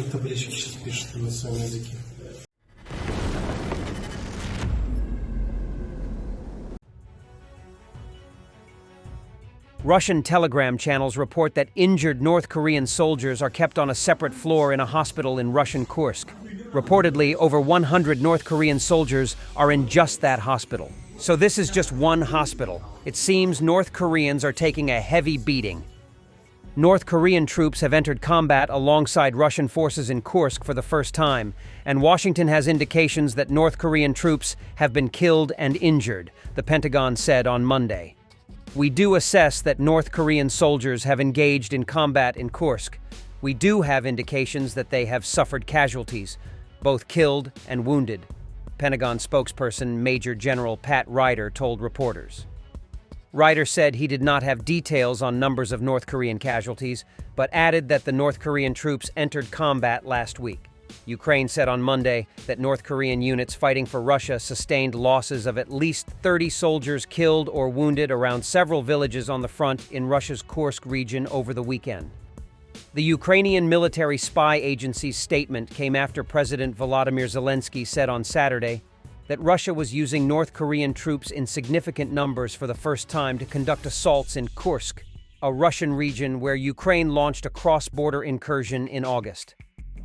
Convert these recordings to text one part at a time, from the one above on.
Таблички сейчас пишут на своем языке. Russian telegram channels report that injured North Korean soldiers are kept on a separate floor in a hospital in Russian Kursk. Reportedly, over 100 North Korean soldiers are in just that hospital. So this is just one hospital. It seems North Koreans are taking a heavy beating. North Korean troops have entered combat alongside Russian forces in Kursk for the first time, and Washington has indications that North Korean troops have been killed and injured, the Pentagon said on Monday. We do assess that North Korean soldiers have engaged in combat in Kursk. We do have indications that they have suffered casualties, both killed and wounded, Pentagon spokesperson Major General Pat Ryder told reporters. Ryder said he did not have details on numbers of North Korean casualties, but added that the North Korean troops entered combat last week. Ukraine said on Monday that North Korean units fighting for Russia sustained losses of at least 30 soldiers killed or wounded around several villages on the front in Russia's Kursk region over the weekend. The Ukrainian military spy agency's statement came after President Volodymyr Zelensky said on Saturday that Russia was using North Korean troops in significant numbers for the first time to conduct assaults in Kursk, a Russian region where Ukraine launched a cross-border incursion in August.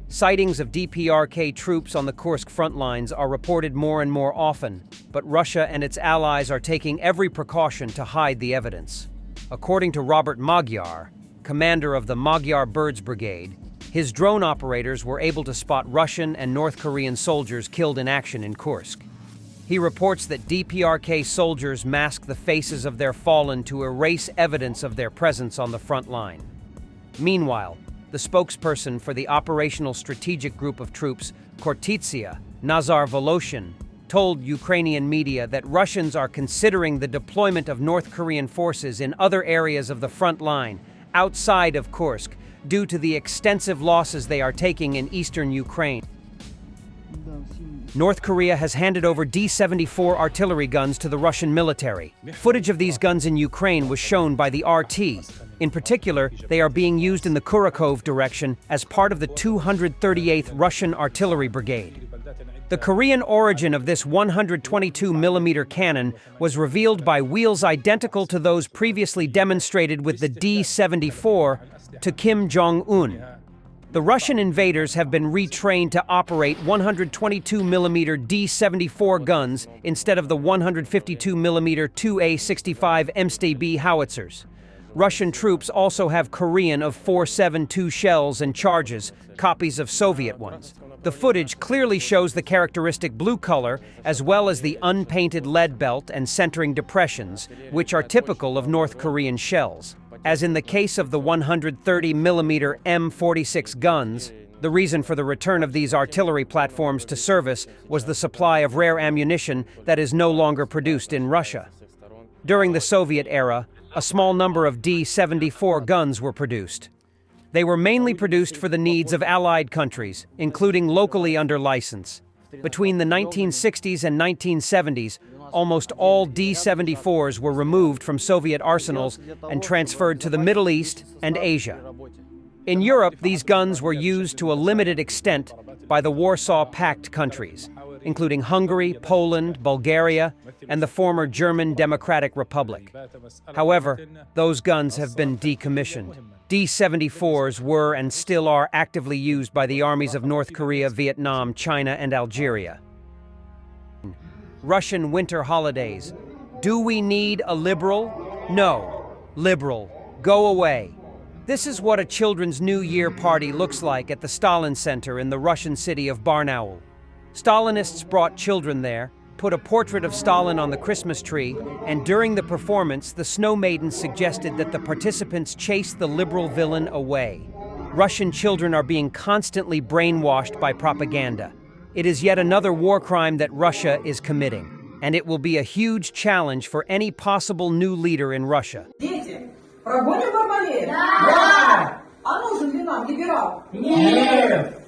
Sightings of DPRK troops on the Kursk front lines are reported more and more often, but Russia and its allies are taking every precaution to hide the evidence. According to Robert Magyar, commander of the Magyar Birds Brigade, his drone operators were able to spot Russian and North Korean soldiers killed in action in Kursk. He reports that DPRK soldiers mask the faces of their fallen to erase evidence of their presence on the front line. Meanwhile, the spokesperson for the Operational Strategic Group of Troops, Kortitsia, Nazar Voloshin, told Ukrainian media that Russians are considering the deployment of North Korean forces in other areas of the front line, outside of Kursk, due to the extensive losses they are taking in eastern Ukraine. North Korea has handed over D-74 artillery guns to the Russian military. Footage of these guns in Ukraine was shown by the RT. In particular, they are being used in the Kurakov direction as part of the 238th Russian Artillery Brigade. The Korean origin of this 122mm cannon was revealed by wheels identical to those previously demonstrated with the D-74 to Kim Jong-un. The Russian invaders have been retrained to operate 122mm D-74 guns instead of the 152mm 2A-65 MSTB howitzers. Russian troops also have Korean of 4.72 shells and charges, copies of Soviet ones. The footage clearly shows the characteristic blue color as well as the unpainted lead belt and centering depressions, which are typical of North Korean shells. As in the case of the 130mm M46 guns, the reason for the return of these artillery platforms to service was the supply of rare ammunition that is no longer produced in Russia. During the Soviet era, a small number of D-74 guns were produced. They were mainly produced for the needs of Allied countries, including locally under license. Between the 1960s and 1970s, almost all D-74s were removed from Soviet arsenals and transferred to the Middle East and Asia. In Europe, these guns were used to a limited extent by the Warsaw Pact countries, including Hungary, Poland, Bulgaria, and the former German Democratic Republic. However, those guns have been decommissioned. D-74s were and still are actively used by the armies of North Korea, Vietnam, China, and Algeria. Russian winter holidays. Do we need a liberal? No. Liberal. Go away. This is what a children's New Year party looks like at the Stalin Center in the Russian city of Barnaul. Stalinists brought children there, put a portrait of Stalin on the Christmas tree, and during the performance, the Snow Maiden suggested that the participants chase the liberal villain away. Russian children are being constantly brainwashed by propaganda. It is yet another war crime that Russia is committing, and it will be a huge challenge for any possible new leader in Russia. Прогоним Бармалея? Да! А нужен ли нам либерал? Нет!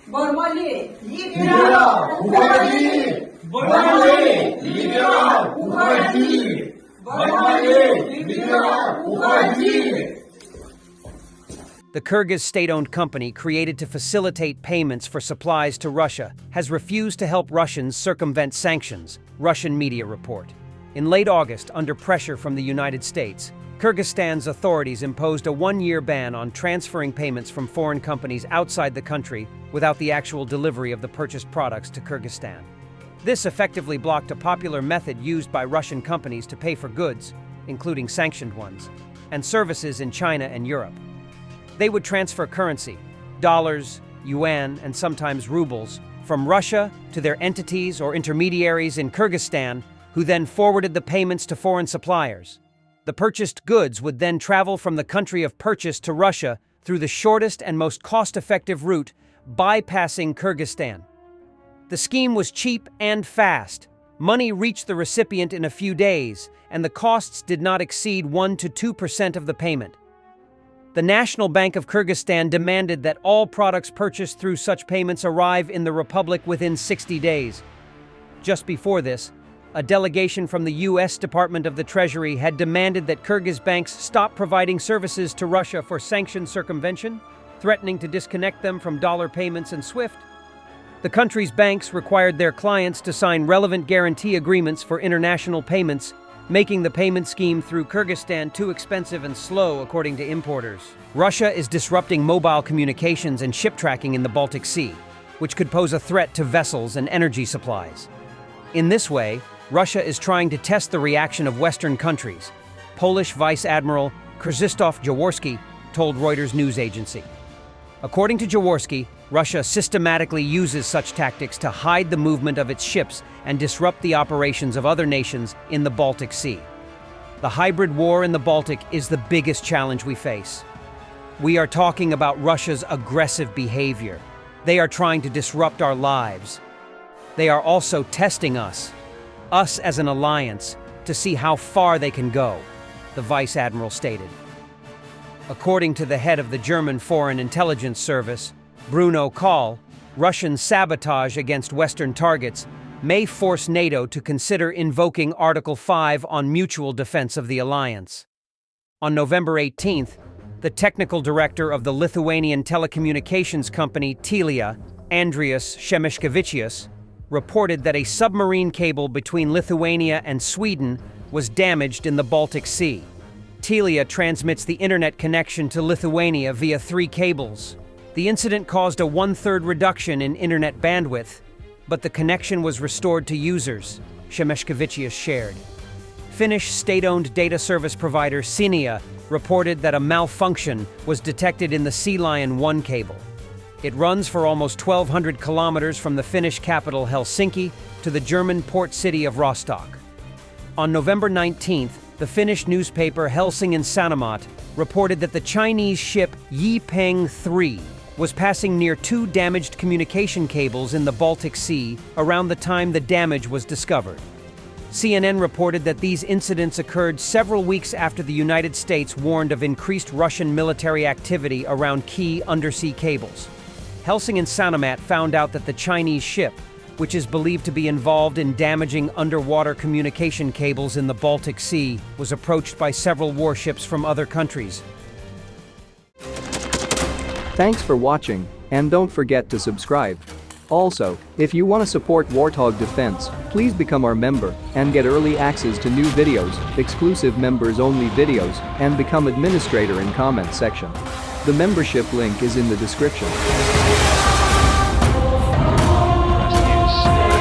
Бармалей! Либерал! Уходи! Бармалей! Либерал! Уходи! Бармалей! Либерал! Уходи! the Kyrgyz state-owned company created to facilitate payments for supplies to Russia, has refused to help Russians circumvent sanctions, Russian media report. In late August, under pressure from the United States, Kyrgyzstan's authorities imposed a one-year ban on transferring payments from foreign companies outside the country without the actual delivery of the purchased products to Kyrgyzstan. This effectively blocked a popular method used by Russian companies to pay for goods, including sanctioned ones, and services in China and Europe. They would transfer currency, dollars, yuan, and sometimes rubles, from Russia to their entities or intermediaries in Kyrgyzstan, who then forwarded the payments to foreign suppliers. The purchased goods would then travel from the country of purchase to Russia through the shortest and most cost-effective route, bypassing Kyrgyzstan. The scheme was cheap and fast. Money reached the recipient in a few days, and the costs did not exceed 1 to 2% of the payment. The National Bank of Kyrgyzstan demanded that all products purchased through such payments arrive in the republic within 60 days. Just before this, a delegation from the U.S. Department of the Treasury had demanded that Kyrgyz banks stop providing services to Russia for sanction circumvention, threatening to disconnect them from dollar payments and SWIFT. The country's banks required their clients to sign relevant guarantee agreements for international payments, making the payment scheme through Kyrgyzstan too expensive and slow, according to importers. Russia is disrupting mobile communications and ship tracking in the Baltic Sea, which could pose a threat to vessels and energy supplies. In this way, Russia is trying to test the reaction of Western countries, Polish Vice Admiral Krzysztof Jaworski told Reuters news agency. According to Jaworski, Russia systematically uses such tactics to hide the movement of its ships and disrupt the operations of other nations in the Baltic Sea. The hybrid war in the Baltic is the biggest challenge we face. We are talking about Russia's aggressive behavior. They are trying to disrupt our lives. They are also testing us as an alliance, to see how far they can go, the Vice Admiral stated. According to the head of the German Foreign Intelligence Service, Bruno Kahl, Russian sabotage against Western targets may force NATO to consider invoking Article 5 on mutual defense of the alliance. On November 18th, the technical director of the Lithuanian telecommunications company Telia, Andrius Šemeškevičius, reported that a submarine cable between Lithuania and Sweden was damaged in the Baltic Sea. Telia transmits the internet connection to Lithuania via 3 cables. The incident caused a 1/3 reduction in internet bandwidth, but the connection was restored to users, Šemeškevičius shared. Finnish state-owned data service provider Cinia reported that a malfunction was detected in the Sea Lion 1 cable. It runs for almost 1,200 kilometers from the Finnish capital Helsinki to the German port city of Rostock. On November 19th, the Finnish newspaper Helsingin Sanomat reported that the Chinese ship Yipeng 3 was passing near 2 damaged communication cables in the Baltic Sea around the time the damage was discovered. CNN reported that these incidents occurred several weeks after the United States warned of increased Russian military activity around key undersea cables. Helsingin Sanomat found out that the Chinese ship, which is believed to be involved in damaging underwater communication cables in the Baltic Sea, was approached by several warships from other countries. Thanks for watching, and don't forget to subscribe. Also, if you want to support Warthog Defense, please become our member and get early access to new videos, exclusive members-only videos, and become administrator in comment section. The membership link is in the description.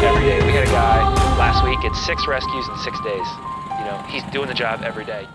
Every day. We had a guy last week, it's 6 rescues in 6 days. You know, he's doing the job every day.